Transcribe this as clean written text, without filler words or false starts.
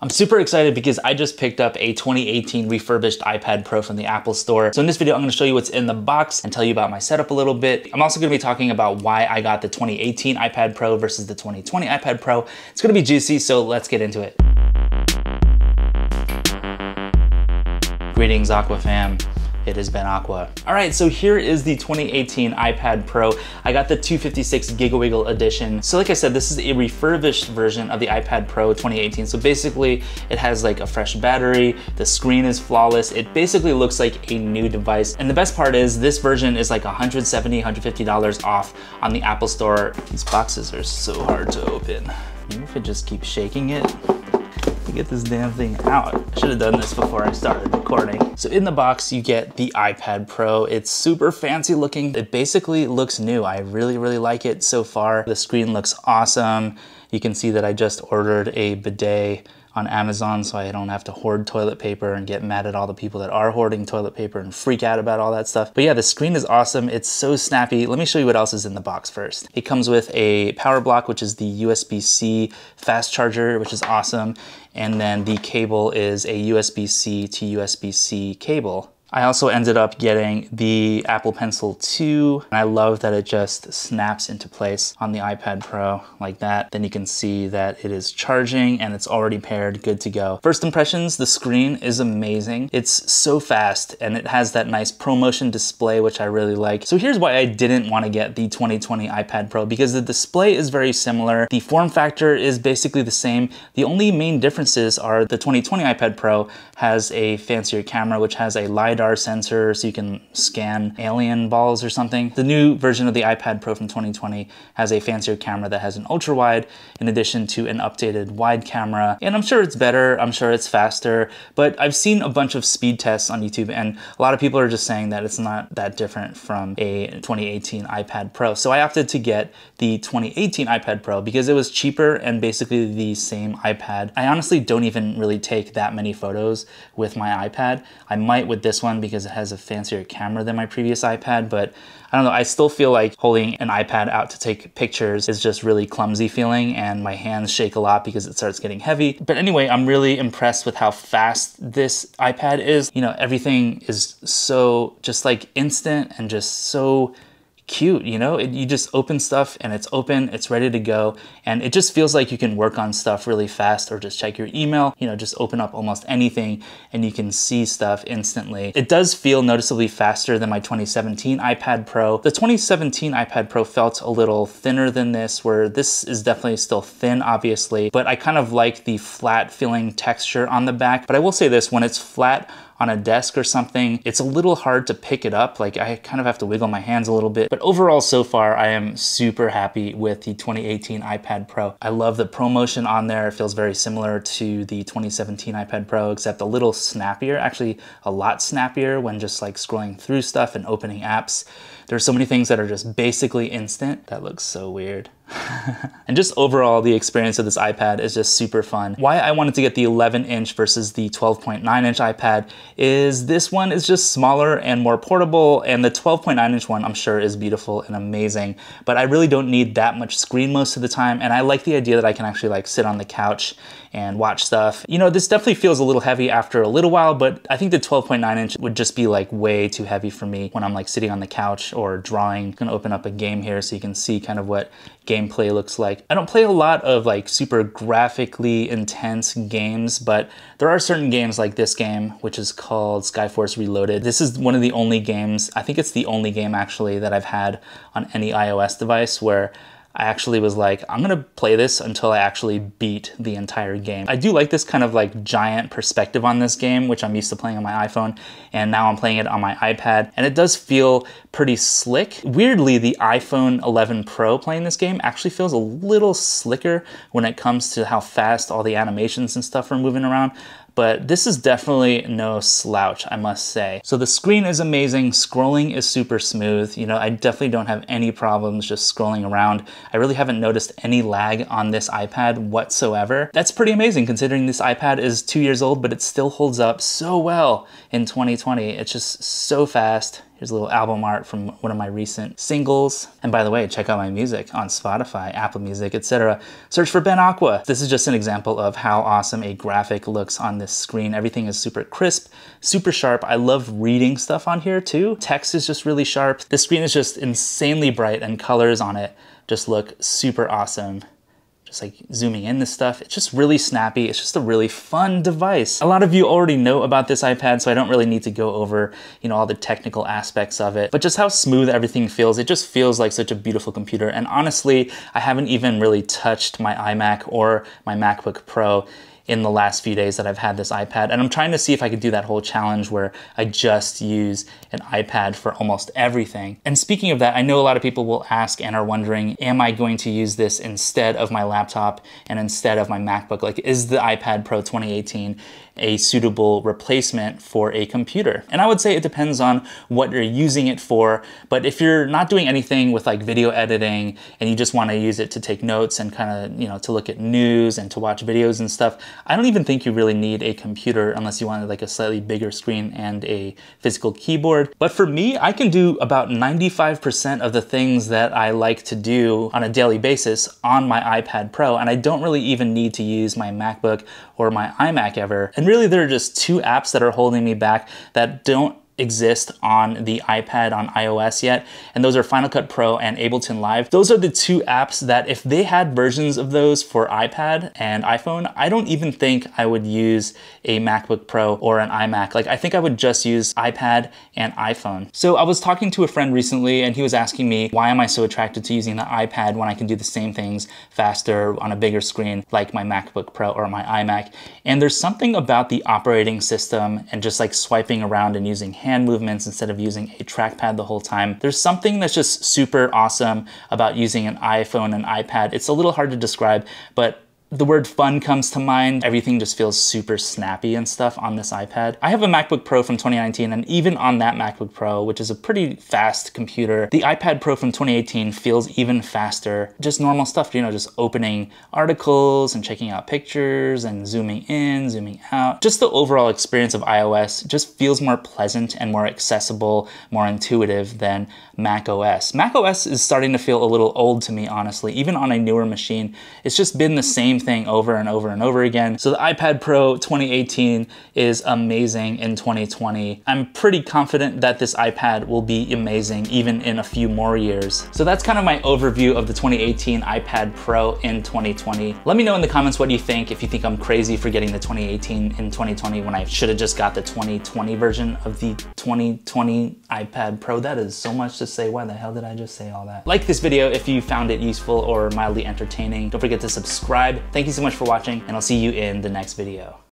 I'm super excited because I just picked up a 2018 refurbished iPad Pro from the Apple Store. So in this video, I'm gonna show you what's in the box and tell you about my setup a little bit. I'm also gonna be talking about why I got the 2018 iPad Pro versus the 2020 iPad Pro. It's gonna be juicy, so let's get into it. Greetings, Aqua fam. It has been Aqua. All right, so here is the 2018 iPad Pro. I got the 256 GigaWiggle edition. So like I said, this is a refurbished version of the iPad Pro 2018. So basically it has like a fresh battery, the screen is flawless. It basically looks like a new device. And the best part is this version is like $170, $150 off on the Apple Store. These boxes are so hard to open. Maybe if I just keep shaking it to get this damn thing out. I should have done this before I started recording. So in the box, you get the iPad Pro. It's super fancy looking. It basically looks new. I really like it so far. The screen looks awesome. You can see that I just ordered a bidet on Amazon so I don't have to hoard toilet paper and get mad at all the people that are hoarding toilet paper and freak out about all that stuff. But yeah, the screen is awesome. It's so snappy. Let me show you what else is in the box first. It comes with a power block, which is the USB-C fast charger, which is awesome. And then the cable is a USB-C to USB-C cable. I also ended up getting the Apple Pencil 2, and I love that it just snaps into place on the iPad Pro like that. Then you can see that it is charging and it's already paired, good to go. First impressions, the screen is amazing. It's so fast and it has that nice ProMotion display, which I really like. So here's why I didn't want to get the 2020 iPad Pro, because the display is very similar. The form factor is basically the same. The only main differences are the 2020 iPad Pro has a fancier camera, which has a LiDAR sensor so you can scan alien balls or something. The new version of the iPad Pro from 2020 has a fancier camera that has an ultra wide in addition to an updated wide camera. And I'm sure it's better, I'm sure it's faster, but I've seen a bunch of speed tests on YouTube and a lot of people are just saying that it's not that different from a 2018 iPad Pro. So I opted to get the 2018 iPad Pro because it was cheaper and basically the same iPad. I honestly don't even really take that many photos with my iPad. I might with this one because it has a fancier camera than my previous iPad, but I don't know, I still feel like holding an iPad out to take pictures is just really clumsy feeling and my hands shake a lot because it starts getting heavy. But anyway, I'm really impressed with how fast this iPad is. You know, everything is so just like instant and just so cute, you know? You just open stuff and it's open, it's ready to go, and it just feels like you can work on stuff really fast or just check your email, you know, just open up almost anything and you can see stuff instantly. It does feel noticeably faster than my 2017 iPad Pro. The 2017 iPad Pro felt a little thinner than this, where this is definitely still thin, obviously, but I kind of like the flat feeling texture on the back. But I will say this, when it's flat on a desk or something, it's a little hard to pick it up. Like I kind of have to wiggle my hands a little bit. But overall, so far, I am super happy with the 2018 iPad Pro. I love the ProMotion on there. It feels very similar to the 2017 iPad Pro, except a little snappier, actually a lot snappier when just like scrolling through stuff and opening apps. There's so many things that are just basically instant. That looks so weird. And just overall, the experience of this iPad is just super fun. Why I wanted to get the 11-inch versus the 12.9-inch iPad is this one is just smaller and more portable, and the 12.9-inch one I'm sure is beautiful and amazing, but I really don't need that much screen most of the time, and I like the idea that I can actually like sit on the couch and watch stuff. You know, this definitely feels a little heavy after a little while, but I think the 12.9-inch would just be like way too heavy for me when I'm like sitting on the couch or drawing. I'm gonna open up a game here so you can see kind of what gameplay looks like. I don't play a lot of like super graphically intense games, but there are certain games like this game, which is called Skyforce Reloaded. This is one of the only games, I think it's the only game actually that I've had on any iOS device where I actually was like, I'm gonna play this until I actually beat the entire game. I do like this kind of like giant perspective on this game, which I'm used to playing on my iPhone, and now I'm playing it on my iPad, and it does feel pretty slick. Weirdly, the iPhone 11 Pro playing this game actually feels a little slicker when it comes to how fast all the animations and stuff are moving around. But this is definitely no slouch, I must say. So the screen is amazing, scrolling is super smooth. You know, I definitely don't have any problems just scrolling around. I really haven't noticed any lag on this iPad whatsoever. That's pretty amazing considering this iPad is 2 years old, but it still holds up so well in 2020. It's just so fast. Here's a little album art from one of my recent singles. And by the way, check out my music on Spotify, Apple Music, etc. Search for Ben Aqua. This is just an example of how awesome a graphic looks on this screen. Everything is super crisp, super sharp. I love reading stuff on here too. Text is just really sharp. The screen is just insanely bright and colors on it just look super awesome. Just like zooming in this stuff, it's just really snappy. It's just a really fun device. A lot of you already know about this iPad, so I don't really need to go over, all the technical aspects of it, but just how smooth everything feels. It just feels like such a beautiful computer. And honestly, I haven't even really touched my iMac or my MacBook Pro in the last few days that I've had this iPad. And I'm trying to see if I could do that whole challenge where I just use an iPad for almost everything. And speaking of that, I know a lot of people will ask and are wondering, am I going to use this instead of my laptop and instead of my MacBook? Like, is the iPad Pro 2018 a suitable replacement for a computer? And I would say it depends on what you're using it for. But if you're not doing anything with like video editing and you just want to use it to take notes and kind of, to look at news and to watch videos and stuff, I don't even think you really need a computer unless you wanted like a slightly bigger screen and a physical keyboard. But for me, I can do about 95% of the things that I like to do on a daily basis on my iPad Pro, and I don't really even need to use my MacBook or my iMac ever. And really, there are just two apps that are holding me back that don't exist on the iPad on iOS yet, and those are Final Cut Pro and Ableton Live. Those are the two apps that if they had versions of those for iPad and iPhone, I don't even think I would use a MacBook Pro or an iMac. Like, I think I would just use iPad and iPhone. So I was talking to a friend recently and he was asking me, why am I so attracted to using the iPad when I can do the same things faster on a bigger screen like my MacBook Pro or my iMac? And there's something about the operating system and just like swiping around and using hand movements instead of using a trackpad the whole time. There's something that's just super awesome about using an iPhone and iPad. It's a little hard to describe, but the word fun comes to mind. Everything just feels super snappy and stuff on this iPad. I have a MacBook Pro from 2019, and even on that MacBook Pro, which is a pretty fast computer, the iPad Pro from 2018 feels even faster. Just normal stuff, just opening articles and checking out pictures and zooming in, zooming out. Just the overall experience of iOS just feels more pleasant and more accessible, more intuitive than macOS. macOS is starting to feel a little old to me, honestly. Even on a newer machine, it's just been the same thing over and over and over again. So the iPad Pro 2018 is amazing in 2020. I'm pretty confident that this iPad will be amazing even in a few more years. So that's kind of my overview of the 2018 iPad Pro in 2020. Let me know in the comments what you think, if you think I'm crazy for getting the 2018 in 2020 when I should have just got the 2020 version of the 2020 iPad Pro. That is so much to say. Why the hell did I just say all that? Like this video if you found it useful or mildly entertaining. Don't forget to subscribe. Thank you so much for watching, and I'll see you in the next video.